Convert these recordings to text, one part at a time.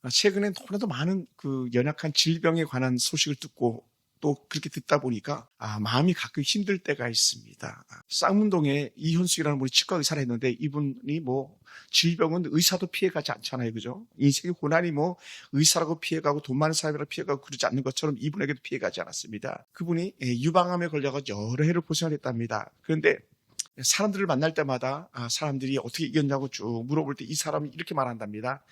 최근에 너무나도 많은 그 연약한 질병에 관한 소식을 듣고 또 그렇게 듣다 보니까 마음이 가끔 힘들 때가 있습니다. 쌍문동에 이현숙이라는 분이 치과 의사를 했는데 이분이 뭐 질병은 의사도 피해가지 않잖아요, 그죠? 인생의 고난이 뭐 의사라고 피해가고 돈 많은 사람이라고 피해가고 그러지 않는 것처럼 이분에게도 피해가지 않았습니다. 그분이 유방암에 걸려가지고 여러 해를 고생을 했답니다. 그런데 사람들을 만날 때마다 사람들이 어떻게 이겼냐고 쭉 물어볼 때 이 사람이 이렇게 말한답니다.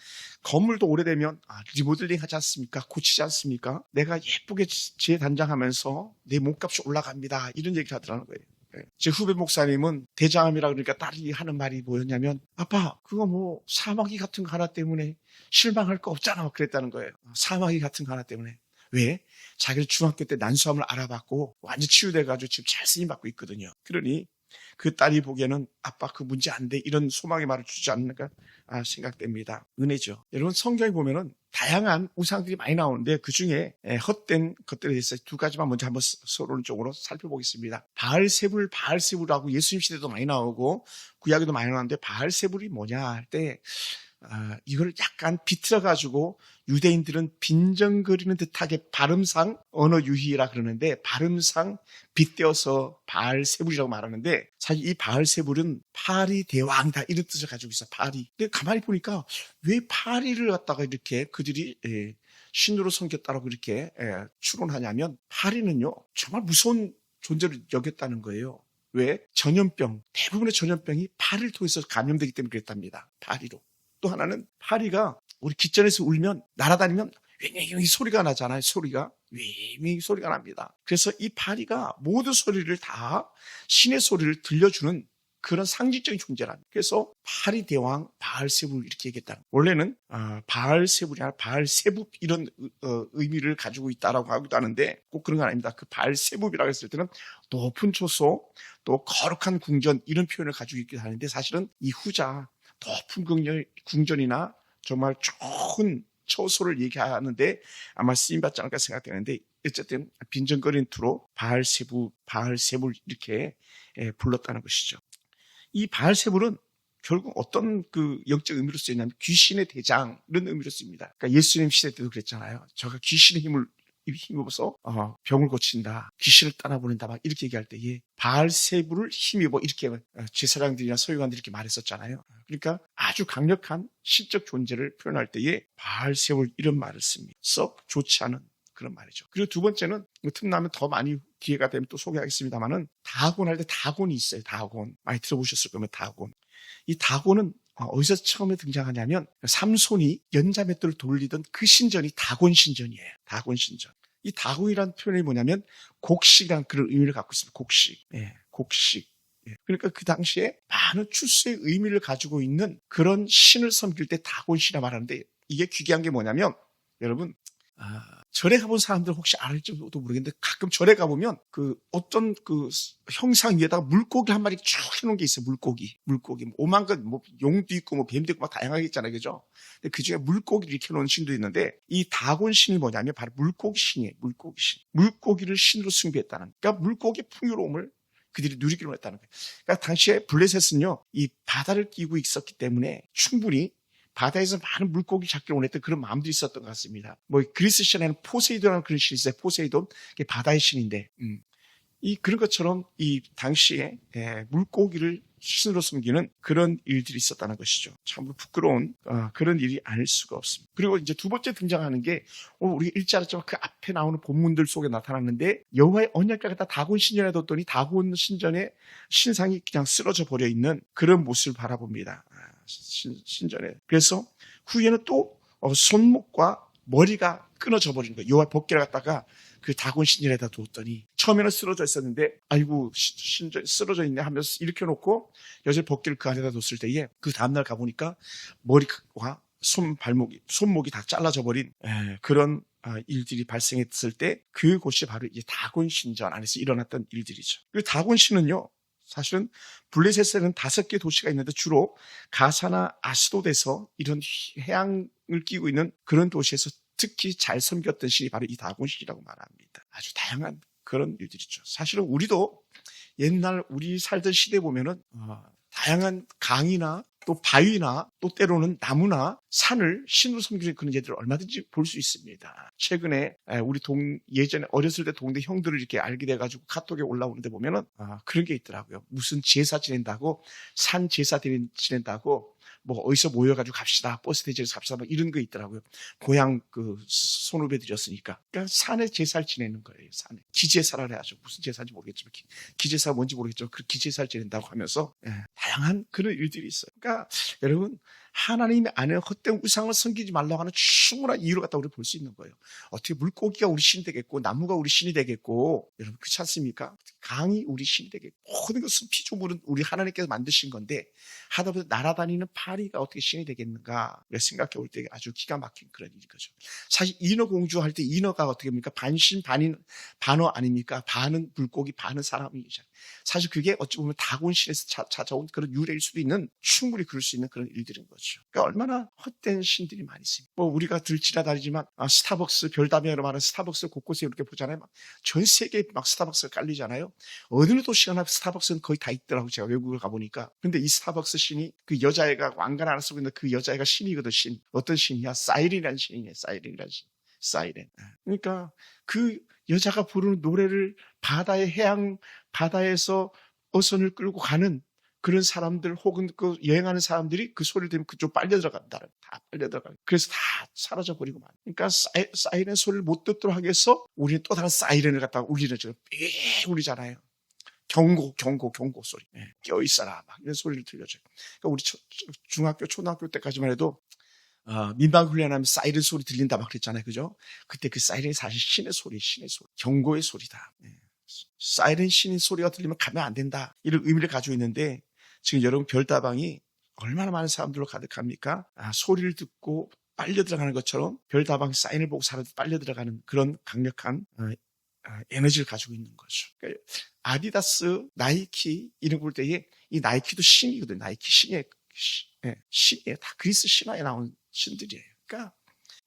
건물도 오래되면 리모델링 하지 않습니까? 고치지 않습니까? 내가 예쁘게 재단장하면서 내 몸값이 올라갑니다. 이런 얘기를 하더라는 거예요. 제 후배 목사님은 대장암이라 그러니까 딸이 하는 말이 뭐였냐면 아빠 그거 뭐 사마귀 같은 거 하나 때문에 실망할 거 없잖아 그랬다는 거예요. 사마귀 같은 거 하나 때문에. 왜? 자기를 중학교 때 난수암을 알아봤고 완전 치유돼가지고 지금 잘 쓰임받고 있거든요. 그러니 그 딸이 보기에는 아빠 그 문제 안 돼 이런 소망의 말을 주지 않는가 생각됩니다. 은혜죠. 여러분 성경에 보면은 다양한 우상들이 많이 나오는데 그중에 헛된 것들에 대해서 두 가지만 먼저 한번 서론적으로 살펴보겠습니다. 바알세불하고 예수님 시대도 많이 나오고 구약에도 많이 나오는데 바알세불이 뭐냐 할 때 이걸 약간 비틀어가지고 유대인들은 빈정거리는 듯하게 발음상 언어 유희라 그러는데 발음상 빗대어서 바알세불이라고 말하는데 사실 이 바알세불은 파리 대왕이다 이런 뜻을 가지고 있어. 파리. 근데 가만히 보니까 왜 파리를 갖다가 이렇게 그들이 신으로 섬겼다라고 이렇게 추론하냐면 파리는요 정말 무서운 존재를 여겼다는 거예요. 왜? 전염병, 대부분의 전염병이 파리를 통해서 감염되기 때문에 그랬답니다. 파리로. 또 하나는 파리가 우리 깃전에서 울면 날아다니면 윙윙 소리가 나잖아요. 소리가 윙윙 소리가 납니다. 그래서 이 파리가 모든 소리를 다 신의 소리를 들려주는 그런 상징적인 존재랍니다. 그래서 파리 대왕 바알세불 이렇게 얘기했다. 원래는 바알세불이 아니라 바알세북 이런 의미를 가지고 있다라고 하기도 하는데 꼭 그런 건 아닙니다. 그 바알세북이라고 했을 때는 높은 초소 또 거룩한 궁전 이런 표현을 가지고 있기도 하는데 사실은 이 후자 높은 궁전이나 정말 좋은 처소를 얘기하는데 아마 쓰임받지 않을까 생각되는데 어쨌든 빈정거리는 투로 바알세불 이렇게 불렀다는 것이죠. 이 바알세불은 결국 어떤 그 영적 의미로 쓰였냐면 귀신의 대장 이런 의미로 쓰입니다. 그러니까 예수님 시대 때도 그랬잖아요. 저가 귀신의 힘을 힘입어서 병을 고친다, 귀신을 떠나보낸다 막 이렇게 얘기할 때에 바알세불을 힘입어 이렇게 제사장들이나 서기관들이 이렇게 말했었잖아요. 그러니까 아주 강력한 신적 존재를 표현할 때에 바알세불 이런 말을 씁니다. 썩 좋지 않은 그런 말이죠. 그리고 두 번째는 틈나면 더 많이 기회가 되면 또 소개하겠습니다만은 다곤 할 때 다곤이 있어요. 다곤 많이 들어보셨을 거면 다곤. 이 다곤은 어디서 처음에 등장하냐면 삼손이 연자맷돌을 돌리던 그 신전이 다곤 신전이에요. 다곤 신전. 이 다곤이라는 표현이 뭐냐면 곡식이라는 그런 의미를 갖고 있습니다. 곡식. 곡식. 그러니까 그 당시에 많은 출세의 의미를 가지고 있는 그런 신을 섬길 때 다곤신이라 말하는데 이게 귀귀한 게 뭐냐면 여러분 절에 가본 사람들 혹시 알지도 모르겠는데 가끔 절에 가보면 그 어떤 그 형상 위에다가 물고기 한 마리 쭉 해놓은 게 있어요. 물고기 오만 것 뭐 용도 있고 뭐 뱀도 있고 막 다양하게 있잖아요, 그죠? 근데 그 중에 물고기를 이렇게 해놓은 신도 있는데 이 다곤 신이 뭐냐면 바로 물고기 신이에요. 물고기 신. 물고기를 신으로 숭배했다는. 그러니까 물고기 풍요로움을 그들이 누리기로 했다는 거예요. 그러니까 당시에 블레셋은요 이 바다를 끼고 있었기 때문에 충분히 바다에서 많은 물고기 잡기를 원했던 그런 마음도 있었던 것 같습니다. 뭐 그리스 신에는 포세이돈이라는 그런 신이 있어요. 포세이돈, 그게 바다의 신인데, 이 그런 것처럼 이 당시에 물고기를 신으로 섬기는 그런 일들이 있었다는 것이죠. 참으로 부끄러운 그런 일이 아닐 수가 없습니다. 그리고 이제 두 번째 등장하는 게 우리 읽지 않았지만 그 앞에 나오는 본문들 속에 나타났는데 여호와의 언약궤를 갖다 다곤 신전에 뒀더니 다곤 신전의 신상이 그냥 쓰러져 버려 있는 그런 모습을 바라봅니다. 신전에. 그래서 후에는 또 손목과 머리가 끊어져 버린 거예요. 여호와의 법궤를 갖다가 그 다곤 신전에다 뒀더니 처음에는 쓰러져 있었는데 아이고 신전 쓰러져 있네 하면서 일으켜 놓고 여전히 법궤를 그 안에다 뒀을 때에 그 다음날 가보니까 머리와 손목이 다 잘라져 버린 그런 일들이 발생했을 때 그곳이 바로 이제 다곤 신전 안에서 일어났던 일들이죠. 그 다곤 신은요 사실은 블레셋에는 5개 도시가 있는데 주로 가사나 아스돗에서 이런 해양을 끼고 있는 그런 도시에서 특히 잘 섬겼던 신이 바로 이 다곤 신이라고 말합니다. 아주 다양한 그런 일들이죠. 사실은 우리도 옛날 우리 살던 시대에 보면은 다양한 강이나 또 바위나 또 때로는 나무나 산을 신으로 섬기는 그런 예들을 얼마든지 볼 수 있습니다. 최근에 우리 예전에 어렸을 때 동네 형들을 이렇게 알게 돼가지고 카톡에 올라오는데 보면은 그런 게 있더라고요. 무슨 제사 지낸다고, 산 제사 지낸다고 뭐 어디서 모여가지고 갑시다, 버스 대절에서 갑시다, 뭐 이런 거 있더라고요. 고향 그 손후배 드렸으니까. 그러니까 산에 제사를 지내는 거예요. 산에 기제사를 해야죠. 무슨 제사인지 모르겠지만 기제사가 뭔지 모르겠지만 그 기제사를 지낸다고 하면서 다양한 그런 일들이 있어요. 그러니까 여러분, 하나님 안에 헛된 우상을 섬기지 말라고 하는 충분한 이유를 갖다 우리 볼 수 있는 거예요. 어떻게 물고기가 우리 신이 되겠고 나무가 우리 신이 되겠고, 여러분 그렇지 않습니까? 강이 우리 신이 되겠고, 모든 것은 피조물은 우리 하나님께서 만드신 건데 하다보다 날아다니는 파리가 어떻게 신이 되겠는가 생각해 볼 때 아주 기가 막힌 그런 일인 거죠. 사실 인어 공주 할 때 인어가 어떻게 합니까? 반신 반어 아닙니까? 반은 물고기 반은 사람이죠. 사실 그게 어찌 보면 다곤신에서 찾아온 그런 유래일 수도 있는, 충분히 그럴 수 있는 그런 일들인 거죠. 그러니까 얼마나 헛된 신들이 많이 있습니다. 뭐 우리가 지나다니지만 스타벅스, 별다방으로 말하는 스타벅스 곳곳에 이렇게 보잖아요. 막 전 세계에 막 스타벅스가 깔리잖아요. 어느 도시가나 스타벅스는 거의 다 있더라고요. 제가 외국을 가보니까. 근데 이 스타벅스 신이 그 여자애가 왕관 하나 쓰고 있는 그 여자애가 신이거든. 신. 어떤 신이야? 사이렌이라는 신이네. 사이렌이라는 신. 사이렌. 그러니까 그 여자가 부르는 노래를 바다에서 어선을 끌고 가는 그런 사람들, 혹은 그 여행하는 사람들이 그 소리를 들으면 그쪽 빨려 들어간다. 다 빨려 들어가. 그래서 다 사라져 버리고 말. 그러니까 사이렌 소리를 못 듣도록 하기 위해서 우리는 또 다른 사이렌을 갖다가 울리는, 지금 삐 울리잖아요. 경고 소리. 껴있어라. 막 이런 소리를 들려줘요. 그러니까 우리 중학교, 초등학교 때까지만 해도 민방 훈련하면 사이렌 소리 들린다 막 그랬잖아요. 그죠? 그때 그 사이렌이 사실 신의 소리. 경고의 소리다. 사이렌 신의 소리가 들리면 가면 안 된다. 이런 의미를 가지고 있는데, 지금 여러분 별다방이 얼마나 많은 사람들로 가득합니까? 소리를 듣고 빨려 들어가는 것처럼 별다방 사인을 보고 사람들이 빨려 들어가는 그런 강력한 에너지를 가지고 있는 거죠. 그러니까 아디다스, 나이키 이런 걸 때에 이 나이키도 신이거든요. 나이키 신이에요. 다 그리스 신화에 나온 신들이에요. 그러니까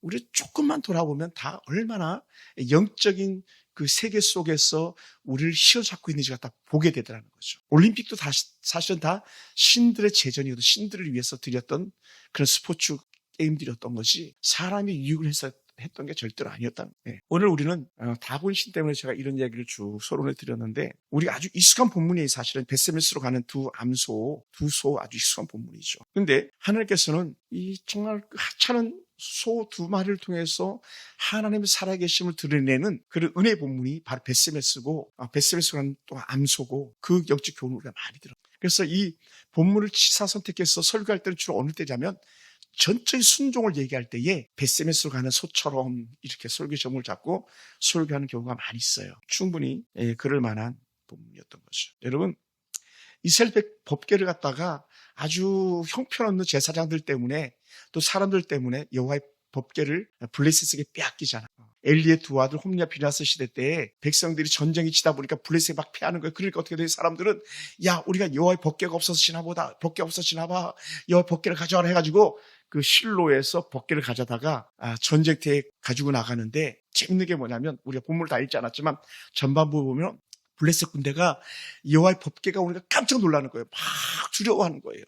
우리 조금만 돌아보면 다 얼마나 영적인 그 세계 속에서 우리를 휘어잡고 있는지 갖다 보게 되더라는 거죠. 올림픽도 사실은 다 신들의 제전이거든. 신들을 위해서 드렸던 그런 스포츠 게임들이었던 것이 사람이 유익을 해서 했던 게 절대로 아니었다는 거예요. 오늘 우리는 다곤신 때문에 제가 이런 얘기를 쭉 서론을 드렸는데, 우리가 아주 익숙한 본문이 사실은 벳세메스로 가는 두 소 아주 익숙한 본문이죠. 그런데 하나님께서는 이 정말 하찮은 소 두 마리를 통해서 하나님의 살아계심을 드러내는 그런 은혜 본문이 바로 벳세메스고, 벳세메스가 또 암소고, 그 영적 교훈을 우리가 많이 들어요. 그래서 이 본문을 치사 선택해서 설교할 때는 주로 어느 때냐면 전적인 순종을 얘기할 때에 벳세메스로 가는 소처럼 이렇게 설교 제목을 잡고 설교하는 경우가 많이 있어요. 충분히 그럴 만한 본문이었던 거죠. 여러분, 이스라엘 법궤를 갖다가 아주 형편없는 제사장들 때문에, 또 사람들 때문에 여호와의 법궤를 블레셋에게 빼앗기잖아. 엘리의 두 아들 홈리와 비나스 시대 때 백성들이 전쟁이 치다 보니까 블레셋에 막 패하는 거예요. 그러니까 어떻게 돼요? 사람들은 야, 우리가 여호와의 법궤가 없어지나 보다. 법궤 없어지나 봐. 여호와의 법궤를 가져와라 해가지고 그 실로에서 법궤를 가져다가 전쟁터에 가지고 나가는데, 재밌는 게 뭐냐면, 우리가 본문을 다 읽지 않았지만 전반부 보면 블레셋 군대가 여호와의 법궤가 오니까 깜짝 놀라는 거예요. 막 두려워하는 거예요.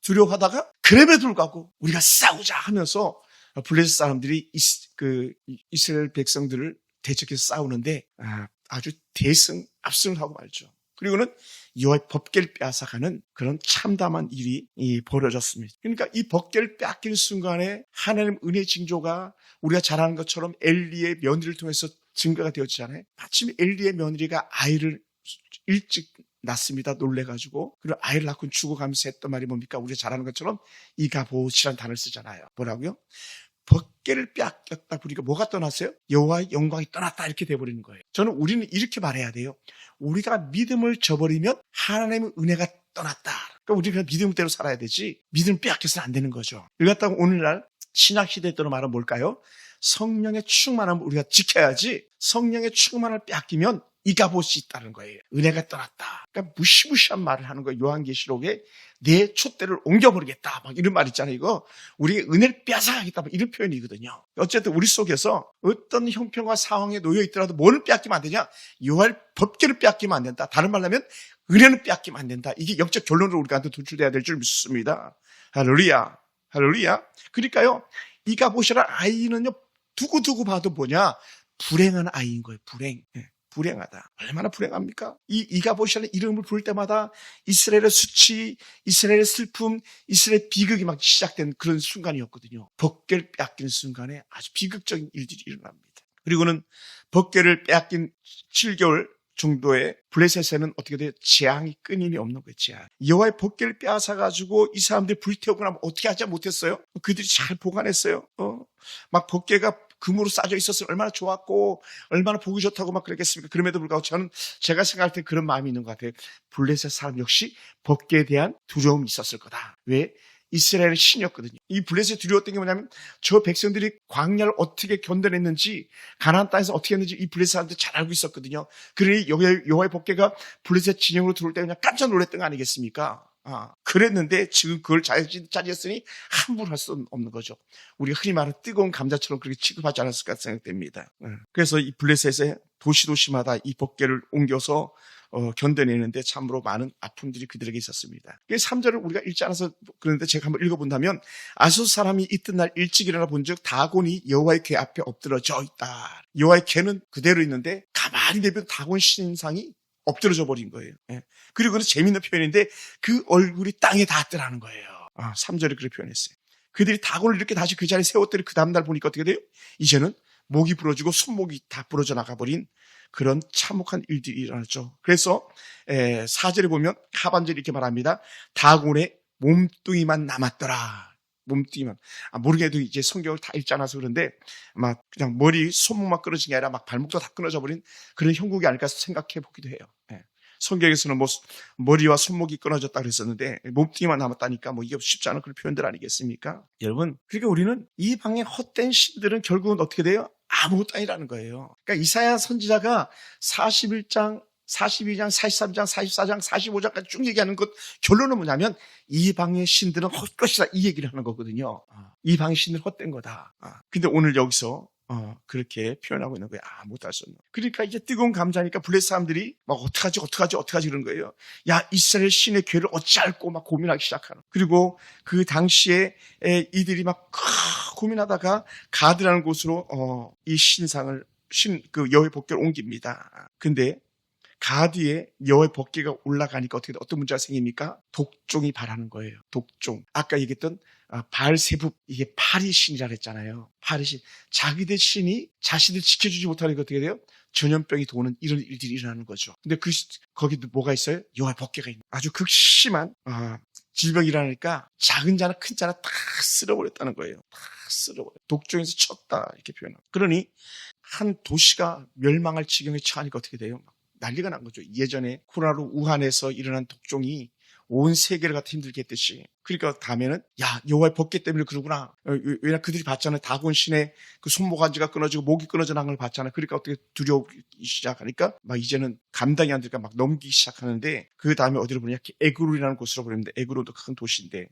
두려워하다가 그럼에도 불구하고 우리가 싸우자 하면서 블레셋 사람들이 이스라엘 백성들을 대적해서 싸우는데 아주 압승을 하고 말죠. 그리고는 여호와의 법궤를 빼앗아가는 그런 참담한 일이 벌어졌습니다. 그러니까 이 법궤를 빼앗기는 순간에 하나님 은혜의 징조가 우리가 잘 아는 것처럼 엘리의 며느리를 통해서 증거가 되었잖아요. 마침 엘리의 며느리가 아이를 일찍 낳습니다. 놀래가지고. 그리고 아이를 낳고 죽어가면서 했던 말이 뭡니까? 우리가 잘 아는 것처럼 이가봇이라는 단어를 쓰잖아요. 뭐라고요? 법궤를 빼앗겼다 보니까 뭐가 떠났어요? 여호와의 영광이 떠났다, 이렇게 돼버리는 거예요. 저는 우리는 이렇게 말해야 돼요. 우리가 믿음을 저버리면 하나님의 은혜가 떠났다. 그러니까 우리는 그냥 믿음대로 살아야 되지, 믿음 빼앗겨서는 안 되는 거죠. 이걸 갖다가 오늘날 신약시대 때로 말하면 뭘까요? 성령의 충만함을 우리가 지켜야지, 성령의 충만을 빼앗기면 이가봇이 있다는 거예요. 은혜가 떠났다. 그러니까 무시무시한 말을 하는 거예요. 요한계시록에 내 촛대를 옮겨버리겠다, 막 이런 말 있잖아요. 이거 우리의 은혜를 빼앗아가겠다, 막 이런 표현이거든요. 어쨌든 우리 속에서 어떤 형편과 상황에 놓여 있더라도 뭐를 빼앗기면 안 되냐? 여호와의 법궤를 빼앗기면 안 된다. 다른 말로 하면 은혜는 빼앗기면 안 된다. 이게 영적 결론으로 우리가 도출돼야 될 줄 믿습니다. 할렐루야. 할렐루야. 그러니까요, 이가봇이라는 아이는요, 두고두고 봐도 뭐냐? 불행한 아이인 거예요, 불행. 예, 불행하다. 얼마나 불행합니까? 이가봇이라는 이름을 부를 때마다 이스라엘의 수치, 이스라엘의 슬픔, 이스라엘의 비극이 막 시작된 그런 순간이었거든요. 벗개를 빼앗기는 순간에 아주 비극적인 일들이 일어납니다. 그리고는 벗개를 빼앗긴 7개월 정도의 블레셋에는 어떻게 돼요? 재앙이 끊임이 없는 거예요, 재앙. 여호와의 벗개를 빼앗아가지고 이 사람들 불태우고 나면 어떻게 하지 못했어요? 그들이 잘 보관했어요. 막 벗개가 금으로 싸져 있었으면 얼마나 좋았고, 얼마나 보기 좋다고 막 그랬겠습니까? 그럼에도 불구하고 제가 생각할 때 그런 마음이 있는 것 같아요. 블레셋 사람 역시 벗개에 대한 두려움이 있었을 거다. 왜? 이스라엘의 신이었거든요. 이 블레셋 두려웠던 게 뭐냐면 저 백성들이 광야를 어떻게 견뎌냈는지, 가나안 땅에서 어떻게 했는지 이 블레셋 사람들 잘 알고 있었거든요. 그러니 여호와의 법궤가 블레셋 진영으로 들어올 때 그냥 깜짝 놀랐던 거 아니겠습니까? 그랬는데 지금 그걸 차지했으니 함부로 할 수 없는 거죠. 우리가 흔히 말하는 뜨거운 감자처럼 그렇게 취급하지 않았을까 생각됩니다. 그래서 이 블레셋의 도시마다 이 법궤를 옮겨서 견뎌내는데 참으로 많은 아픔들이 그들에게 있었습니다. 3절을 우리가 읽지 않아서 그런데 제가 한번 읽어본다면, 아소스 사람이 이튿날 일찍 일어나 본즉 다곤이 여호와의 궤 앞에 엎드러져 있다. 여호와의 궤는 그대로 있는데 가만히 내비둔 다곤 신상이 엎드러져 버린 거예요. 그리고 그는 재미있는 표현인데 그 얼굴이 땅에 닿았더라는 거예요. 3절에 그렇게 표현했어요. 그들이 다곤을 이렇게 다시 그 자리에 세웠더니 그 다음날 보니까 어떻게 돼요? 이제는 목이 부러지고 손목이 다 부러져 나가버린 그런 참혹한 일들이 일어났죠. 그래서 4절에 보면 하반절에 이렇게 말합니다. 다곤의 몸뚱이만 남았더라. 몸뚱이만. 모르게도 이제 성경을 다 읽지 않아서 그런데 막 그냥 머리, 손목만 끊어진 게 아니라 막 발목도 다 끊어져 버린 그런 형국이 아닐까 생각해 보기도 해요. 성경에서는 뭐 머리와 손목이 끊어졌다 그랬었는데 몸뚱이만 남았다니까 뭐 이게 쉽지 않은 그런 표현들 아니겠습니까? 여러분, 그러니까 우리는 이 방의 헛된 신들은 결국은 어떻게 돼요? 아무것도 아니라는 거예요. 그러니까 이사야 선지자가 41장, 42장, 43장, 44장, 45장까지 쭉 얘기하는 것 결론은 뭐냐면 이 방의 신들은 헛것이다 이 얘기를 하는 거거든요. 이 방의 신들은 헛된 거다. 근데 오늘 여기서 그렇게 표현하고 있는 거예요. 못할 수 없는. 그러니까 이제 뜨거운 감자니까 블레셋 사람들이 막 어떡하지 그런 거예요. 야, 이스라엘 신의 궤를 어찌할꼬 막 고민하기 시작하는. 그리고 그 당시에 이들이 막 고민하다가 가드라는 곳으로 이 신상을 그 여호와의 법궤를 옮깁니다. 근데 가드에 여호와의 법궤가 올라가니까 어떤 문제가 생깁니까? 독종이 발하는 거예요. 독종. 아까 얘기했던 바알세붑, 이게 파리 신이라 그랬잖아요. 파리 신. 자기들 신이 자신들 지켜주지 못하니까 어떻게 돼요? 전염병이 도는 이런 일들이 일어나는 거죠. 근데 거기도 뭐가 있어요? 여호와의 법궤가 있는. 아주 극심한 질병이 일어나니까 작은 자나 큰 자나 다 쓸어버렸다는 거예요. 다 쓸어버려. 독종에서 쳤다 이렇게 표현하고. 그러니 한 도시가 멸망할 지경에 처하니까 어떻게 돼요? 난리가 난 거죠. 예전에 코로나로 우한에서 일어난 독종이 온 세계를 갖다 힘들게 했듯이. 그러니까 다음에는 야, 여호와의 법궤 때문에 그러구나. 왜냐 그들이 봤잖아요. 다곤 신의 그 손모가지가 끊어지고 목이 끊어져 나간 걸 봤잖아요. 그러니까 어떻게 두려우기 시작하니까 막 이제는 감당이 안 되니까 막 넘기기 시작하는데 그 다음에 어디로 보내냐? 에그론이라는 곳으로 보냅니다. 에그론도 큰 도시인데.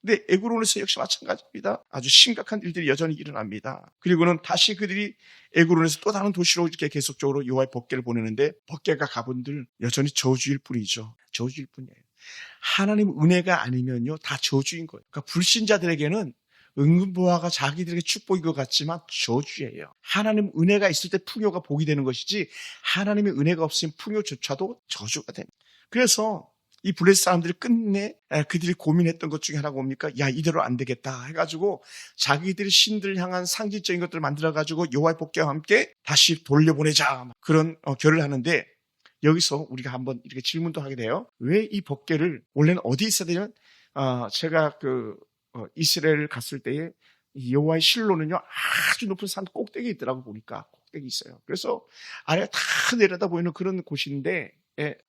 근데 에그론에서 역시 마찬가지입니다. 아주 심각한 일들이 여전히 일어납니다. 그리고는 다시 그들이 에그론에서 또 다른 도시로 이렇게 계속적으로 여호와의 법궤를 보내는데 법궤가 가본들 여전히 저주일 뿐이죠. 저주일 뿐이에요. 하나님 은혜가 아니면요 다 저주인 거예요. 그러니까 불신자들에게는 은근보화가 자기들에게 축복인 것 같지만 저주예요. 하나님 은혜가 있을 때 풍요가 복이 되는 것이지 하나님의 은혜가 없으면 풍요조차도 저주가 됩니다. 그래서 이 블레셋 사람들이 끝내 그들이 고민했던 것 중에 하나가 뭡니까? 야, 이대로 안 되겠다 해가지고 자기들이 신들 향한 상징적인 것들을 만들어가지고 여호와의 법궤와 함께 다시 돌려보내자 그런 결을 하는데 여기서 우리가 한번 이렇게 질문도 하게 돼요. 왜 이 법궤를 원래는 어디 있어야 되냐면 제가 이스라엘 갔을 때에 여호와의 실로는요 아주 높은 산 꼭대기에 있더라고 보니까 꼭대기 있어요. 그래서 아래가 다 내려다 보이는 그런 곳인데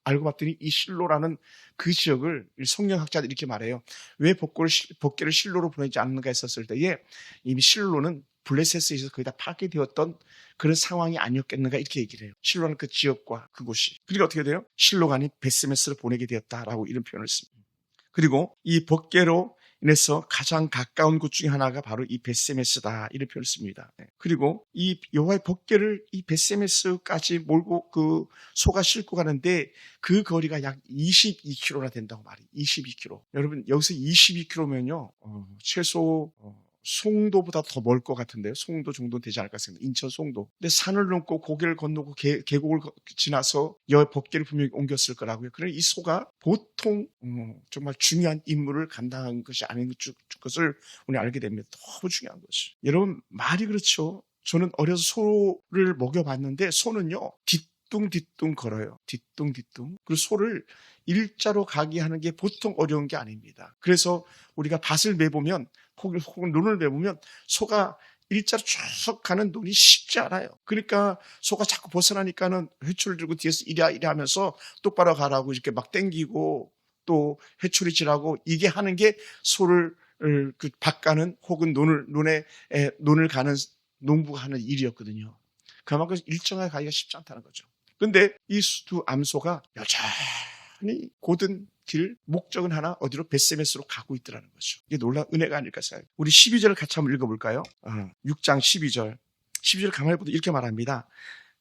알고 봤더니 이 실로라는 그 지역을 성경학자들이 이렇게 말해요. 왜 법궤를 실로로 보내지 않는가 했었을 때에 이미 실로는 블레셋에 있어서 거의 다 파괴되었던 그런 상황이 아니었겠는가 이렇게 얘기를 해요. 실로는 그 지역과 그곳이. 그리고 어떻게 돼요? 실로가 아닌 베스메스를 보내게 되었다라고 이런 표현을 씁니다. 그리고 이 법궤로 인해서 가장 가까운 곳 중에 하나가 바로 이 벳세메스다, 이런 표현을 씁니다. 그리고 이 여호와의 법궤를 이 벳세메스까지 몰고 그 소가 싣고 가는데 그 거리가 약 22km나 된다고 말이에요. 22km. 여러분 여기서 22km면요 최소 송도보다 더 멀 것 같은데요. 송도 정도 되지 않을까 생각합니다. 인천 송도. 근데 산을 넘고 고개를 건너고 계곡을 지나서 여 법궤를 분명히 옮겼을 거라고요. 그러니 이 소가 보통 정말 중요한 임무를 감당한 것이 아닌 것을 우리 알게 됩니다. 너무 중요한 것이. 여러분 말이 그렇죠. 저는 어려서 소를 먹여봤는데 소는요 뒤뚱뒤뚱 걸어요. 뒤뚱뒤뚱. 그리고 소를 일자로 가게 하는 게 보통 어려운 게 아닙니다. 그래서 우리가 밭을 매보면 혹은 눈을 매보면 소가 일자로 쭉 가는 눈이 쉽지 않아요. 그러니까 소가 자꾸 벗어나니까는 회초를 들고 뒤에서 이래 하면서 똑바로 가라고 이렇게 막 땡기고 또 회초리 지라고 이게 하는 게 소를 그 밭가는 혹은 논을 가는 농부가 하는 일이었거든요. 그만큼 일정하게 가기가 쉽지 않다는 거죠. 근데 이 두 암소가 여전히 고든 길 목적은 하나 어디로 벳세메스로 가고 있더라는 거죠. 이게 놀라운 은혜가 아닐까 생각해요. 우리 12절을 같이 한번 읽어볼까요? 6장 12절. 12절 가만히 보면 이렇게 말합니다.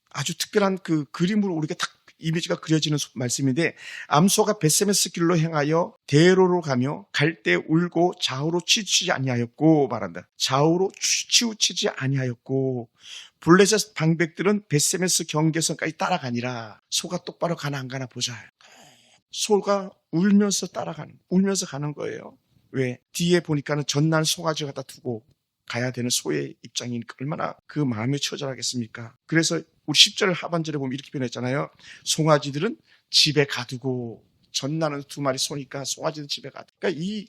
아주 특별한 그 그림으로 우리가 딱 이미지가 그려지는 말씀인데 암소가 벳세메스 길로 행하여 대로로 가며 갈 때 울고 좌우로 치우치지 아니하였고 말한다. 좌우로 치우치지 아니하였고 블레셋 방백들은 벳세메스 경계선까지 따라가니라. 소가 똑바로 가나 안 가나 보자. 소가 울면서 울면서 가는 거예요. 왜? 뒤에 보니까는 전날 송아지 갖다 두고 가야 되는 소의 입장이니까 얼마나 그 마음이 처절하겠습니까? 그래서 우리 10절 하반절에 보면 이렇게 표현했잖아요. 송아지들은 집에 가두고 전날은 두 마리 소니까 송아지는 집에 가두고. 그러니까 이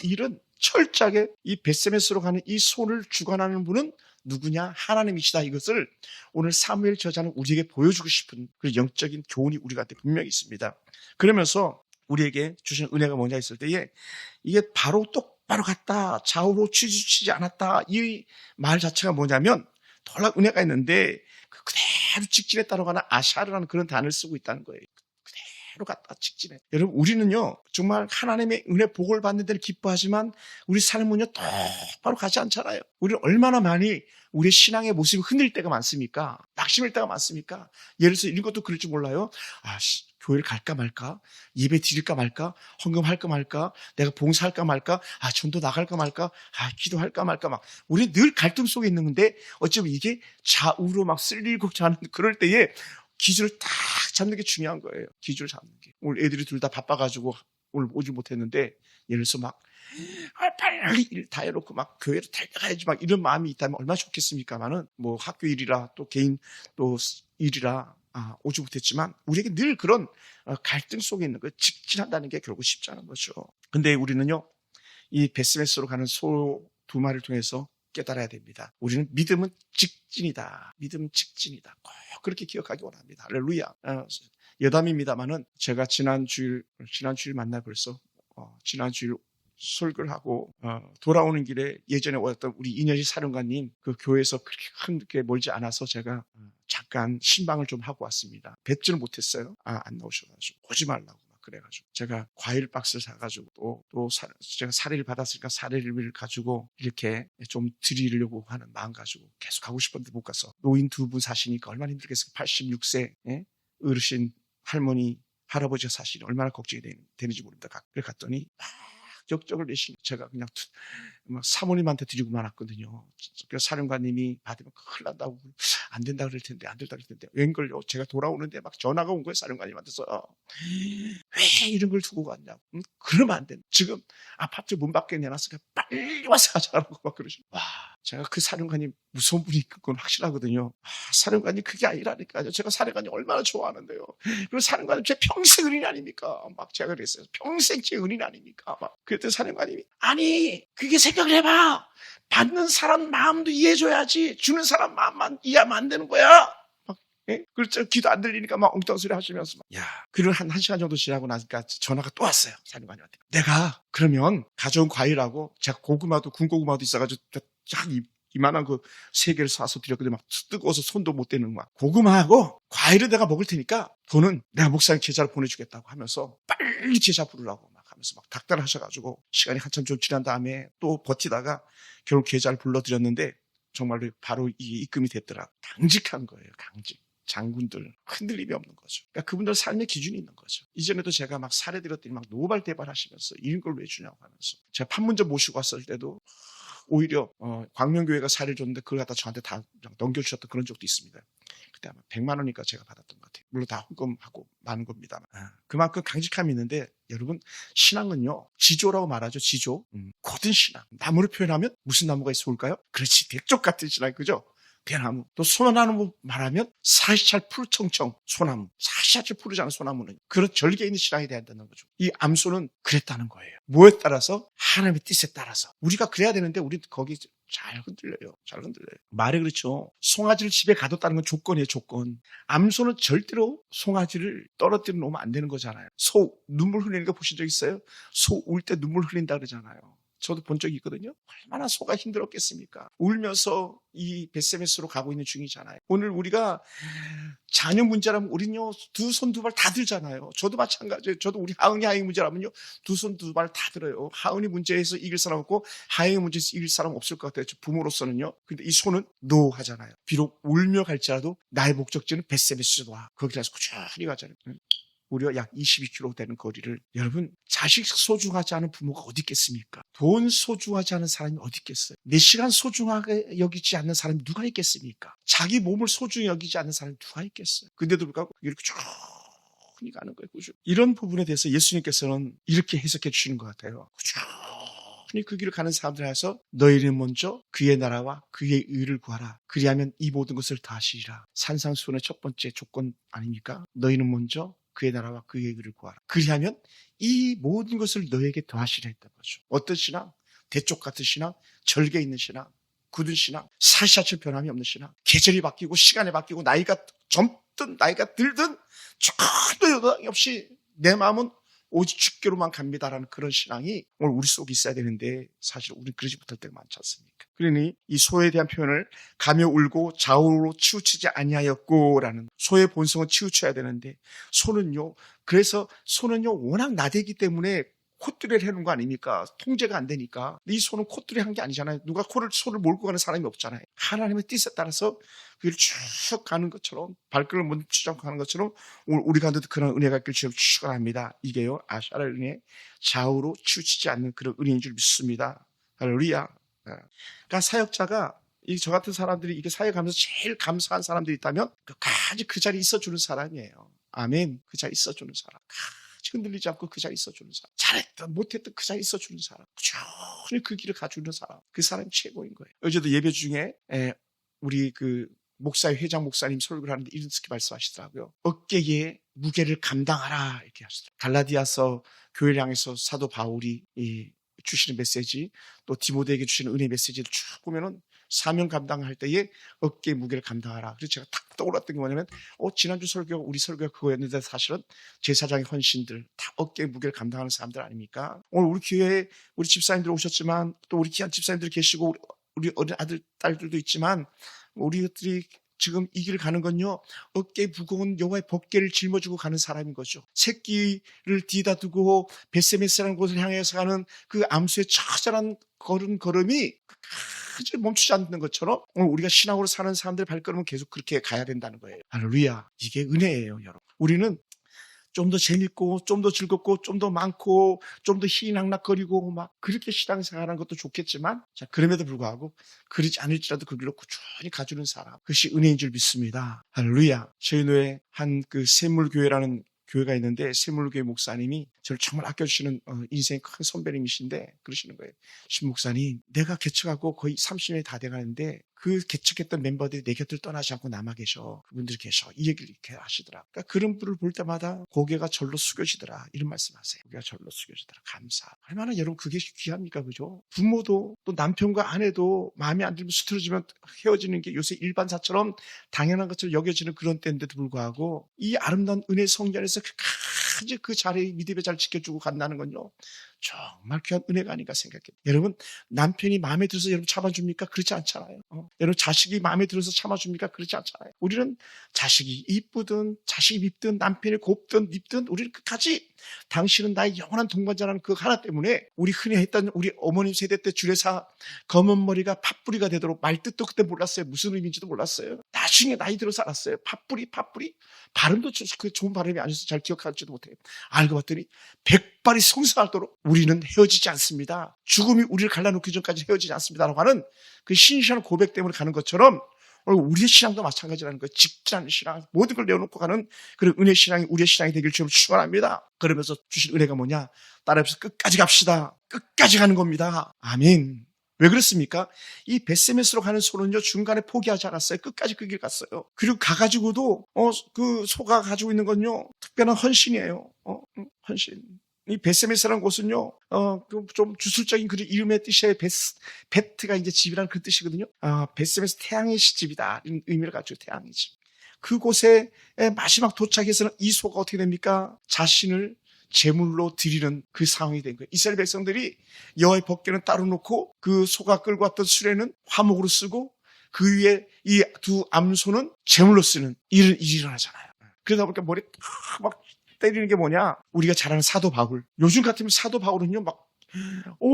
일은 철저하게 이 벳세메스로 가는 이 소를 주관하는 분은 누구냐? 하나님이시다. 이것을 오늘 사무엘 저자는 우리에게 보여주고 싶은 그 영적인 교훈이 우리한테 분명히 있습니다. 그러면서 우리에게 주신 은혜가 뭐냐 했을 때에 이게 바로 똑바로 갔다, 좌우로 치우치지 않았다, 이 말 자체가 뭐냐면 놀라운 은혜가 있는데 그대로 직진에 따라가는 아샤르라는 그런 단어를 쓰고 있다는 거예요. 그대로 갔다 직진해. 여러분 우리는요 정말 하나님의 은혜 복을 받는 데를 기뻐하지만 우리 삶은요 똑바로 가지 않잖아요. 우리는 얼마나 많이 우리의 신앙의 모습이 흔들 때가 많습니까? 낙심할 때가 많습니까? 예를 들어서 이런 것도 그럴 줄 몰라요. 교회를 갈까 말까? 예배 드릴까 말까? 헌금할까 말까? 내가 봉사할까 말까? 전도 나갈까 말까? 기도할까 말까? 막 우리 늘 갈등 속에 있는 건데 어쩌면 이게 좌우로 막 쓸리고 자는 그럴 때에 기준을 딱 잡는 게 중요한 거예요. 기준을 잡는 게. 오늘 애들이 둘 다 바빠가지고 오늘 오지 못했는데 예를 들어서 막 빨리 일 다 해놓고 막 교회로 달려가야지 막 이런 마음이 있다면 얼마나 좋겠습니까만은 뭐 학교 일이라 또 개인 또 일이라 오지 못했지만 우리에게 늘 그런 갈등 속에 있는 거 직진한다는 게 결국 쉽지 않은 거죠. 근데 우리는요 이 벳세메스로 가는 소 두 마리를 통해서 깨달아야 됩니다. 우리는 믿음은 직진이다. 믿음은 직진이다. 꼭 그렇게 기억하기 원합니다. 할렐루야. 여담입니다만은 제가 지난주일 만나 벌써 지난주일 설교를 하고 돌아오는 길에 예전에 왔던 우리 이년희 사령관님 그 교회에서 그렇게 크게 멀지 않아서 제가 잠깐 신방을 좀 하고 왔습니다. 뵙지는 못했어요. 안 나오셔가지고 오지 말라고 막 그래가지고 제가 과일 박스를 사가지고 또 제가 사례를 받았으니까 사례를 가지고 이렇게 좀 드리려고 하는 마음 가지고 계속 가고 싶었는데 못 가서 노인 두 분 사시니까 얼마나 힘들겠어요. 86세 어르신 할머니 할아버지가 사시니 얼마나 걱정이 되는지 모릅니다. 그래 갔더니 적적을 내시니 제가 그냥 사모님한테 드리고 말았거든요. 그래서 사령관님이 받으면 큰일 난다고 안 된다 그럴 텐데 웬걸요. 제가 돌아오는데 막 전화가 온 거예요. 사령관님한테서 왜 이런 걸 두고 갔냐고. 그러면 안 된다. 지금 아파트 문 밖에 내놨으니까 빨리 와서 하자라고 막 그러시고. 제가 그 사령관님 무서운 분이 그건 확실하거든요. 사령관님 그게 아니라니까요. 제가 사령관님 얼마나 좋아하는데요. 그리고 사령관님 제 평생 은인 아닙니까? 막 제가 그랬어요. 평생 제 은인 아닙니까? 막 그랬더니 사령관님이 아니 그게 생각을 해봐. 받는 사람 마음도 이해해줘야지. 주는 사람 마음만 이해하면 안 되는 거야. 막 그렇죠. 귀도 안 들리니까 막 엉뚱한 소리 하시면서 그리고 한 시간 정도 지나고 나니까 전화가 또 왔어요. 사령관님한테. 내가 그러면 가져온 과일하고 제가 군고구마도 있어가지고 한 이만한 그 3개를 사서 드렸거든요. 막 뜨거워서 손도 못 대는 막 고구마하고 과일을 내가 먹을 테니까 돈은 내가 목사님 계좌로 보내주겠다고 하면서 빨리 제자 부르라고 막 하면서 막 닥달하셔가지고 시간이 한참 좀 지난 다음에 또 버티다가 결국 계좌를 불러드렸는데 정말로 바로 이 입금이 됐더라. 강직한 거예요. 강직. 장군들 흔들림이 없는 거죠. 그러니까 그분들 삶의 기준이 있는 거죠. 이전에도 제가 막 사례드렸더니 막 노발대발하시면서 이런 걸 왜 주냐고 하면서 제가 판문점 모시고 왔을 때도 오히려 광명교회가 사례를 줬는데 그걸 갖다 저한테 다 넘겨주셨던 그런 적도 있습니다. 그때 아마 100만 원이니까 제가 받았던 것 같아요. 물론 다 헌금하고 많은 겁니다만. 그만큼 강직함이 있는데 여러분 신앙은요 지조라고 말하죠. 지조. 고든 신앙. 나무를 표현하면 무슨 나무가 있을까요? 그렇지 백족 같은 신앙 그죠? 대나무. 또 소나무 말하면 사시찰 풀청청 소나무. 사시찰 푸르잖아 소나무는. 그런 절개 있는 신앙이 돼야 된다는 거죠. 이 암소는 그랬다는 거예요. 뭐에 따라서? 하나님의 뜻에 따라서. 우리가 그래야 되는데 우리는 거기 잘 흔들려요. 잘 흔들려요. 말에 그렇죠. 송아지를 집에 가뒀다는 건 조건이에요. 조건. 암소는 절대로 송아지를 떨어뜨려 놓으면 안 되는 거잖아요. 소 눈물 흘리는 거 보신 적 있어요? 소 울 때 눈물 흘린다 그러잖아요. 저도 본 적이 있거든요. 얼마나 소가 힘들었겠습니까? 울면서 이 벳세메스로 가고 있는 중이잖아요. 오늘 우리가 자녀 문제라면 우리는요 두 손 두 발 다 들잖아요. 저도 마찬가지예요. 저도 우리 하은이 문제라면요 두 손 두 발 다 들어요. 하은이 문제에서 이길 사람 없고 하은이 문제에서 이길 사람 없을 것 같아요. 부모로서는요. 근데 이 손은 노 하잖아요. 비록 울며 갈지라도 나의 목적지는 벳세메스와 거기라서 꾸준히 가잖아요. 무려 약 22km 되는 거리를 여러분 자식 소중하지 않은 부모가 어디 있겠습니까? 돈 소중하지 않은 사람이 어디 있겠어요? 내 시간 소중하게 여기지 않는 사람이 누가 있겠습니까? 자기 몸을 소중히 여기지 않는 사람이 누가 있겠어요? 근데도 불구하고 이렇게 꾸준히 가는 거예요. 꾸준히. 이런 부분에 대해서 예수님께서는 이렇게 해석해 주시는 것 같아요. 꾸준히 그 길을 가는 사람들에서 너희는 먼저 그의 나라와 그의 의를 구하라. 그리하면 이 모든 것을 다 하시리라. 산상수훈의 첫 번째 조건 아닙니까? 너희는 먼저 그의 나라와 그의 의를 구하라. 그리하면 이 모든 것을 너에게 더하시라 했던 거죠. 어떤 신앙? 대쪽 같은 신앙, 절개 있는 신앙, 굳은 신앙, 사시사철 변함이 없는 신앙. 계절이 바뀌고 시간이 바뀌고 나이가 젊든 나이가 들든 조금도 여당이 없이 내 마음은 오직 주께로만 갑니다라는 그런 신앙이 오늘 우리 속에 있어야 되는데 사실 우리는 그러지 못할 때가 많지 않습니까? 그러니 이 소에 대한 표현을 가며 울고 좌우로 치우치지 아니하였고라는 소의 본성은 치우쳐야 되는데 그래서 소는요 워낙 나대기 때문에 콧뚜레를 해놓은 거 아닙니까? 통제가 안 되니까. 이 소는 콧뚜레 한 게 아니잖아요. 누가 소를 몰고 가는 사람이 없잖아요. 하나님의 뜻에 따라서 그 길을 쭉 가는 것처럼 발걸음을 멈추지 가는 것처럼 오늘 우리 가운데도 그런 은혜가 있길 주님 축원합니다. 이게요 아샤라의 은혜 좌우로 치우치지 않는 그런 은혜인 줄 믿습니다. 할렐루야. 그러니까 사역자가 저 같은 사람들이 이게 사역하면서 제일 감사한 사람들이 있다면 끝까지 그 자리에 있어주는 사람이에요. 아멘. 그 자리에 있어주는 사람. 흔들리지 않고 그 자리에 있어주는 사람. 잘했든 못했든 그 자리에 있어주는 사람. 꾸준히 그 길을 가주는 사람. 그 사람이 최고인 거예요. 어제도 예배 중에 우리 그 회장 목사님 설교를 하는데 이렇게 말씀하시더라고요. 어깨에 무게를 감당하라 이렇게 하시더라고요. 갈라디아서 교회를 향해서 사도 바울이 주시는 메시지 또 디모데에게 주시는 은혜 메시지를 쭉 보면은 사명 감당할 때에 어깨의 무게를 감당하라. 그래서 제가 탁 떠올랐던 게 뭐냐면 지난주 우리 설교가 그거였는데 사실은 제사장의 헌신들 다 어깨의 무게를 감당하는 사람들 아닙니까? 오늘 우리 교회에 우리 집사님들 오셨지만 또 우리 귀한 집사님들 계시고 우리 어린 아들 딸들도 있지만 우리들이 지금 이 길을 가는 건요 어깨에 무거운 여호와의 법궤를 짊어지고 가는 사람인 거죠. 새끼를 뒤에다 두고 벳세메스라는 곳을 향해서 가는 그 암수의 처절한 걸음이 끝까지 멈추지 않는 것처럼 오늘 우리가 신앙으로 사는 사람들의 발걸음은 계속 그렇게 가야 된다는 거예요. 할렐루야. 이게 은혜예요, 여러분. 우리는 좀 더 재밌고 좀 더 즐겁고 좀 더 많고 좀 더 희낙낙거리고 막 그렇게 신앙생활하는 것도 좋겠지만 그럼에도 불구하고 그러지 않을지라도 그 길로 꾸준히 가주는 사람, 그것이 은혜인 줄 믿습니다. 할렐루야. 저희 교회 한 그 샘물교회라는 교회가 있는데 샘물교회 목사님이 저를 정말 아껴주시는 인생의 큰 선배님이신데 그러시는 거예요. 신 목사님, 내가 개척하고 거의 30년이 다 돼가는데 그 개척했던 멤버들이 내 곁을 떠나지 않고 남아 계셔. 그분들이 계셔. 이 얘기를 이렇게 하시더라. 그러니까 그런 분을 볼 때마다 고개가 절로 숙여지더라. 이런 말씀하세요. 고개가 절로 숙여지더라. 감사. 얼마나 여러분 그게 귀합니까, 그죠? 부모도 또 남편과 아내도 마음에 안 들면 수틀어지면 헤어지는 게 요새 일반사처럼 당연한 것처럼 여겨지는 그런 때인데도 불구하고 이 아름다운 은혜 성전에서 끝까지 그 자리에 믿음의 잘 지켜주고 간다는 건요, 정말 귀한 은혜가 아닌가 생각해요. 여러분, 남편이 마음에 들어서 여러분 참아줍니까? 그렇지 않잖아요. 여러분, 자식이 마음에 들어서 참아줍니까? 그렇지 않잖아요. 우리는 자식이 이쁘든 자식이 밉든 남편이 곱든 밉든 우리는 끝까지 당신은 나의 영원한 동반자라는 그 하나 때문에 우리 흔히 했던 우리 어머님 세대 때 주례사 검은 머리가 팥뿌리가 되도록 말 뜻도 그때 몰랐어요. 무슨 의미인지도 몰랐어요. 나중에 나이 들어서 알았어요. 팥뿌리 발음도 그 좋은 발음이 아니어서 잘 기억하지도 못해요. 알고 봤더니 백발이 성사하도록 우리는 헤어지지 않습니다. 죽음이 우리를 갈라놓기 전까지 헤어지지 않습니다라고 하는 그 신실한 고백 때문에 가는 것처럼 우리의 신앙도 마찬가지라는 거예요. 직장 신앙, 모든 걸 내어놓고 가는 그런 은혜 신앙이 우리의 신앙이 되길 주님 축원합니다. 그러면서 주신 은혜가 뭐냐? 따라해서 끝까지 갑시다. 끝까지 가는 겁니다. 아멘. 왜 그렇습니까? 이 벳세메스로 가는 소는요, 중간에 포기하지 않았어요. 끝까지 그 길 갔어요. 그리고 가가지고도, 그 소가 가지고 있는 건요, 특별한 헌신이에요. 헌신. 이 벳세메스라는 곳은요, 좀 주술적인 그 이름의 뜻이에요. 베트가 이제 집이라는 그 뜻이거든요. 벳세메스 태양의 시집이다. 이런 의미를 가지고 태양의 집. 그곳에 마지막 도착해서는 이 소가 어떻게 됩니까? 자신을 제물로 드리는 그 상황이 된 거예요. 이스라엘 백성들이 여호와의 법궤는 따로 놓고 그 소가 끌고 왔던 수레는 화목으로 쓰고 그 위에 이 두 암소는 제물로 쓰는 이런 일이 일어나잖아요. 그러다 보니까 머리에 막 때리는 게 뭐냐? 우리가 잘 아는 사도 바울. 요즘 같으면 사도 바울은요,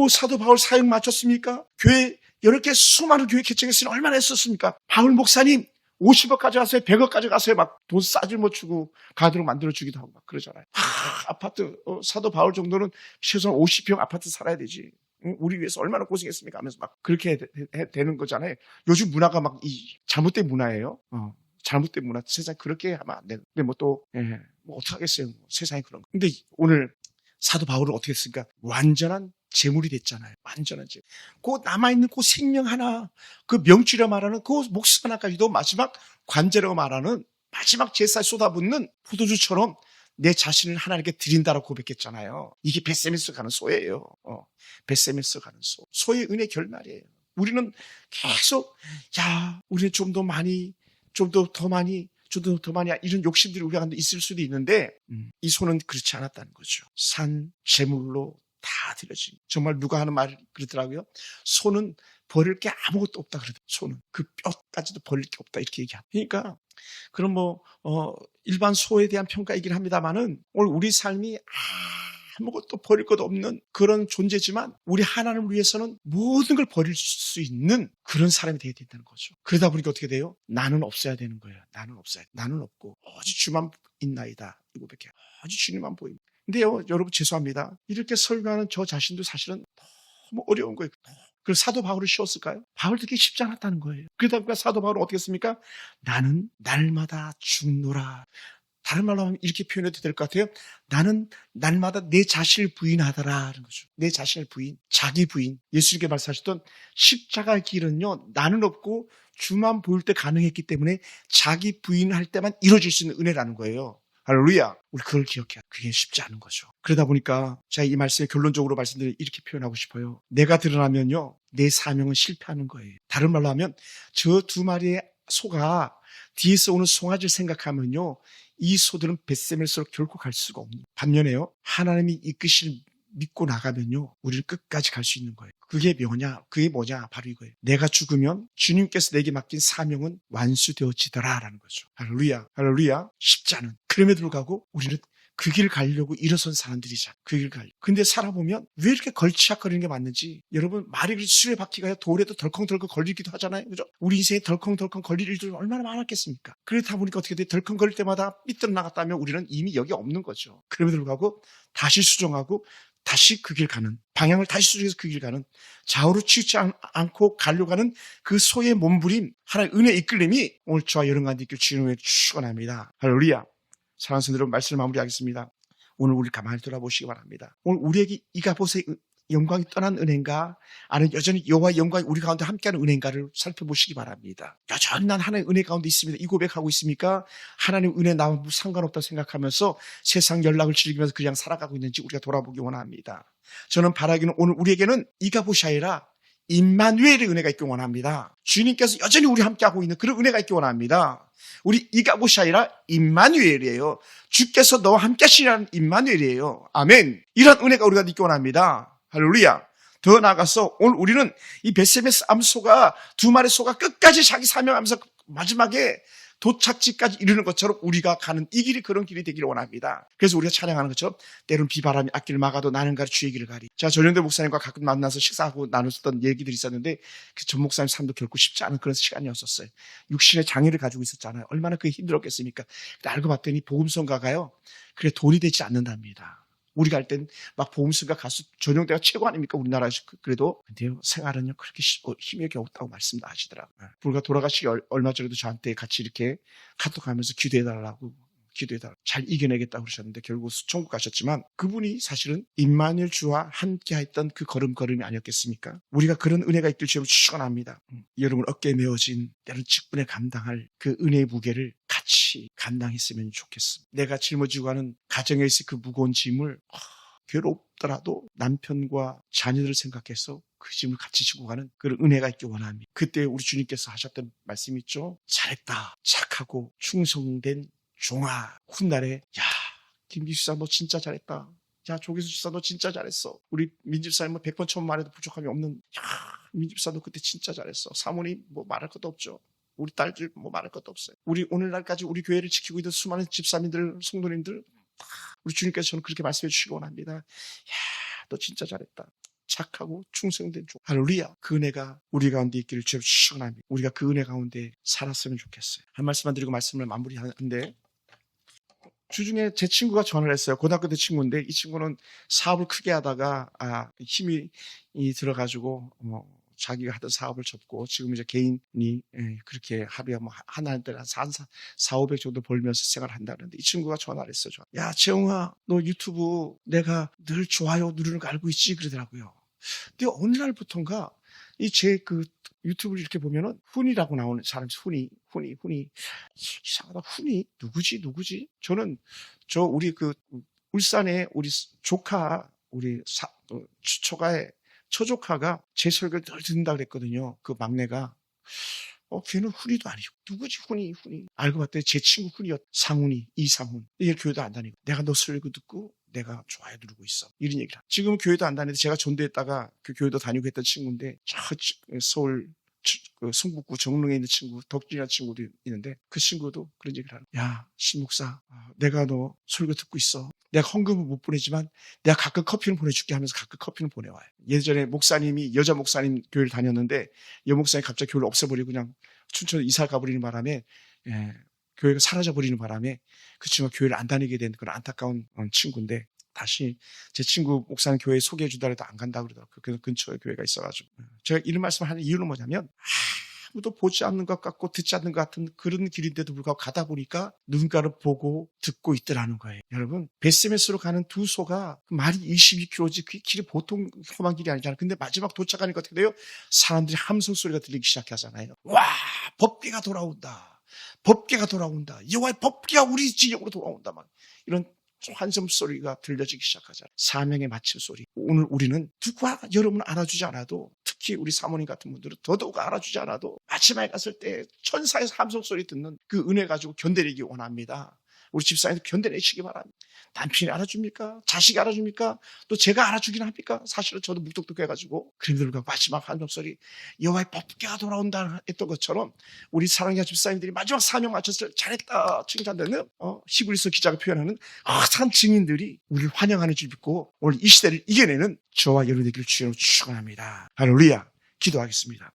사도 바울 사역 마쳤습니까? 교회, 이렇게 수많은 교회 개척했으니 얼마나 했었습니까? 바울 목사님, 50억 가져가세요, 100억 가져가세요, 막 돈 싸질 못 주고 가도록 만들어주기도 하고 막 그러잖아요. 아파트, 사도 바울 정도는 최소한 50평 아파트 살아야 되지. 우리 위해서 얼마나 고생했습니까? 하면서 막 그렇게 되는 거잖아요. 요즘 문화가 막 잘못된 문화예요. 잘못된 문화. 세상 그렇게 하면 안 되는. 근데 어떻게 하겠어요. 세상이 그런 거. 근데 오늘 사도 바울은 어떻게 했습니까? 완전한 제물이 됐잖아요. 완전한 제물. 그 남아있는 그 생명 하나, 그 명주라 말하는 그 목숨 하나까지도 마지막 관제라고 말하는 마지막 제사에 쏟아붓는 포도주처럼 내 자신을 하나님께 드린다라고 고백했잖아요. 이게 벳세메스 가는 소예요. 벳세메스 가는 소. 소의 은혜 결말이에요. 우리는 계속, 우리는 좀 더 많이, 좀 더 많이 이런 욕심들이 우리 가운데 있을 수도 있는데 이 소는 그렇지 않았다는 거죠. 산 제물로 다 드려진. 정말 누가 하는 말이 그러더라고요. 소는 버릴 게 아무것도 없다 그러더라고요. 소는 그 뼈까지도 버릴 게 없다 이렇게 얘기합니다. 그러니까 그럼 일반 소에 대한 평가이긴 합니다만은 오늘 우리 삶이 아무것도 버릴 것 없는 그런 존재지만 우리 하나님을 위해서는 모든 걸 버릴 수 있는 그런 사람이 되어야 된다는 거죠. 그러다 보니까 어떻게 돼요? 나는 없어야 되는 거예요. 나는 없어야 돼. 나는 없고 오직 주만 있나이다. 이거밖에 오직 주님만 보입니다. 근데요, 여러분 죄송합니다. 이렇게 설교하는 저 자신도 사실은 너무 어려운 거예요. 그래서 사도 바울을 쉬웠을까요? 바울도 그게 쉽지 않았다는 거예요. 그러다 보니까 사도 바울은 어떻게 했습니까? 나는 날마다 죽노라. 다른 말로 하면 이렇게 표현해도 될 것 같아요. 나는 날마다 내 자신을 부인하더라 하는 거죠. 내 자신을 부인, 자기 부인. 예수님께 말씀하셨던 십자가 길은요, 나는 없고 주만 보일 때 가능했기 때문에 자기 부인할 때만 이루어질 수 있는 은혜라는 거예요. 할렐루야. 우리 그걸 기억해야 그게 쉽지 않은 거죠. 그러다 보니까 제가 이 말씀에 결론적으로 말씀드리면 이렇게 표현하고 싶어요. 내가 드러나면요, 내 사명은 실패하는 거예요. 다른 말로 하면 저 두 마리의 소가 뒤에서 오는 송아지를 생각하면요, 이 소들은 벳세멜스로 결코 갈 수가 없는. 반면에요, 하나님이 이끄시는 믿고 나가면요, 우리는 끝까지 갈 수 있는 거예요. 그게 뭐냐? 바로 이거예요. 내가 죽으면 주님께서 내게 맡긴 사명은 완수되어지더라라는 거죠. 할렐루야, 할렐루야. 쉽지 않은. 그럼에도 불구하고 우리는 그 길 가려고 일어선 사람들이잖아. 그 길 가려. 근데 살아보면 왜 이렇게 걸치락거리는 게 맞는지. 여러분, 말이 수레바퀴가 돌에도 덜컹덜컹 걸리기도 하잖아요. 그죠? 우리 인생에 덜컹덜컹 걸릴 일들이 얼마나 많았겠습니까? 그렇다 보니까 어떻게 돼? 덜컹 걸릴 때마다 삐뚤어 나갔다면 우리는 이미 여기 없는 거죠. 그럼에도 불구하고 다시 수정하고 다시 그 길 가는, 방향을 다시 수정해서 그 길 가는, 좌우로 치우치 않고 가려고 하는 그 소의 몸부림, 하나님의 은혜의 이끌림이 오늘 저와 여러분 가운데 있길 주님의 축원합니다. 할렐루야. 사랑하는 성도 여러분, 말씀을 마무리하겠습니다. 오늘 우리 가만히 돌아보시기 바랍니다. 오늘 우리에게 이가봇의 영광이 떠난 은혜인가, 아니면 여전히 여호와의 영광이 우리 가운데 함께하는 은혜인가를 살펴보시기 바랍니다. 여전히 난 하나님의 은혜 가운데 있습니다. 이 고백하고 있습니까? 하나님의 은혜 나와 상관없다고 생각하면서 세상 연락을 즐기면서 그냥 살아가고 있는지 우리가 돌아보기 원합니다. 저는 바라기는 오늘 우리에게는 이가봇이 아니라 임마누엘의 은혜가 있기 원합니다. 주님께서 여전히 우리 함께하고 있는 그런 은혜가 있기 원합니다. 우리 이가봇이 아니라 임마누엘이에요. 주께서 너와 함께 하시라는 임마누엘이에요. 아멘. 이런 은혜가 우리가 믿기 원합니다. 할렐루야. 더 나아가서 오늘 우리는 이 베세메스 암소가 두 마리 소가 끝까지 자기 사명하면서 마지막에 도착지까지 이르는 것처럼 우리가 가는 이 길이 그런 길이 되기를 원합니다. 그래서 우리가 찬양하는 것처럼 때론 비바람이 앞길을 막아도 나는 가리 주의 길을 가리. 제가 전현대 목사님과 가끔 만나서 식사하고 나눴었던 얘기들이 있었는데 그 전 목사님 삶도 결코 쉽지 않은 그런 시간이었었어요. 육신의 장애를 가지고 있었잖아요. 얼마나 그게 힘들었겠습니까? 근데 알고 봤더니 복음성가가요. 그래 돈이 되지 않는답니다. 우리가 할 땐 막 복음성가 가수 전용대가 최고 아닙니까? 우리나라에서 그래도. 근데요 생활은요 그렇게 힘이 없다고 말씀하시더라고요. 불과 돌아가시기 얼마 전에도 저한테 같이 이렇게 카톡하면서 기도해달라고 잘 이겨내겠다고 그러셨는데 결국 천국 가셨지만 그분이 사실은 임마누엘 주와 함께 했던 그 걸음걸음이 아니었겠습니까? 우리가 그런 은혜가 있길 주로 축원합니다. 여러분 어깨에 메어진 때론 직분에 감당할 그 은혜의 무게를 같이 감당했으면 좋겠습니다. 내가 짊어지고 가는 가정에 있을 그 무거운 짐을 괴롭더라도 남편과 자녀들을 생각해서 그 짐을 같이 지고 가는 그런 은혜가 있기 원합니다. 그때 우리 주님께서 하셨던 말씀이 있죠. 잘했다. 착하고 충성된 종아. 훗날에 야 김기수사 너 진짜 잘했다. 야 조기수 집사 너 진짜 잘했어. 우리 민집사님은 100번 1000번 말해도 부족함이 없는 야 민집사 너 그때 진짜 잘했어. 사모님 뭐 말할 것도 없죠. 우리 딸들 뭐 말할 것도 없어요. 우리 오늘날까지 우리 교회를 지키고 있는 수많은 집사님들 성도님들 우리 주님께서 저는 그렇게 말씀해 주시기 원합니다. 야 너 진짜 잘했다. 착하고 충성된 종. 할렐루야. 그 은혜가 우리 가운데 있기를 주여 축원합니다. 우리가 그 은혜 가운데 살았으면 좋겠어요. 한 말씀만 드리고 말씀을 마무리하는데 주중에 제 친구가 전화를 했어요. 고등학교 때 친구인데 이 친구는 사업을 크게 하다가 힘이 들어가지고 자기가 하던 사업을 접고 지금 이제 개인이 그렇게 하루에 하나 한 400 정도 벌면서 생활을 한다는데 이 친구가 전화를 했어요. 야 재홍아 너 유튜브 내가 늘 좋아요 누르는 거 알고 있지? 그러더라고요. 근데 어느 날부터인가 이 제 그 유튜브를 이렇게 보면은 훈이라고 나오는 사람이 훈이 이상하다. 훈이 누구지? 저는 우리 그 울산에 우리 조카 우리 처조카가 제 설교를 늘 듣는다 그랬거든요. 그 막내가 걔는 훈이도 아니고 누구지 훈이 알고 봤더니 제 친구 훈이였. 상훈이 이상훈. 얘 교회도 안 다니고 내가 너 설교 듣고 내가 좋아요 누르고 있어. 이런 얘기를. 지금은 교회도 안 다니는데 제가 전도했다가 그 교회도 다니고 했던 친구인데 서울 성북구 정릉에 있는 친구 덕진이라는 친구도 있는데 그 친구도 그런 얘기를 하는. 야 신목사 내가 너 설교 듣고 있어. 내가 헌금은 못 보내지만 내가 가끔 커피는 보내줄게 하면서 가끔 커피는 보내와요. 예전에 목사님이 여자 목사님 교회를 다녔는데 여 목사님이 갑자기 교회를 없애버리고 그냥 춘천에 이사 가버리는 바람에 교회가 사라져버리는 바람에 그 친구가 교회를 안 다니게 된 그런 안타까운 친구인데 다시 제 친구 목사님 교회 소개해 주다 해도 안 간다고 그러더라고요. 그 근처에 교회가 있어가지고. 제가 이런 말씀을 하는 이유는 뭐냐면 아무도 보지 않는 것 같고 듣지 않는 것 같은 그런 길인데도 불구하고 가다 보니까 누군가를 보고 듣고 있더라는 거예요. 여러분 베스메스로 가는 두 소가 말이 22km지 그 길이 보통 험한 길이 아니잖아요. 근데 마지막 도착하니까 어떻게 돼요? 사람들이 함성 소리가 들리기 시작하잖아요. 와 법궤가 돌아온다. 여호와의 법궤가 우리 진영으로 돌아온다. 막 이런 환성 소리가 들려지기 시작하잖아요. 사명의 마침 소리. 오늘 우리는 누가 여러분을 알아주지 않아도 특히 우리 사모님 같은 분들은 더더욱 알아주지 않아도 마지막에 갔을 때 천사의 함성 소리 듣는 그 은혜 가지고 견뎌내기 원합니다. 우리 집사님도 견뎌내시기 바랍니다. 남편이 알아줍니까? 자식이 알아줍니까? 또 제가 알아주긴 합니까? 사실은 저도 묵뚝뚝해가지고 그림들과 마지막 함성 소리 여호와의 법궤가 돌아온다 했던 것처럼 우리 사랑의 집사님들이 마지막 사명 마쳤을 때 잘했다 칭찬되는 히브리서 기자가 표현하는 한 증인들이 우리를 환영하는 줄 믿고 오늘 이 시대를 이겨내는 저와 여러분 되기를 주님으로 축원합니다. 할렐루야. 기도하겠습니다.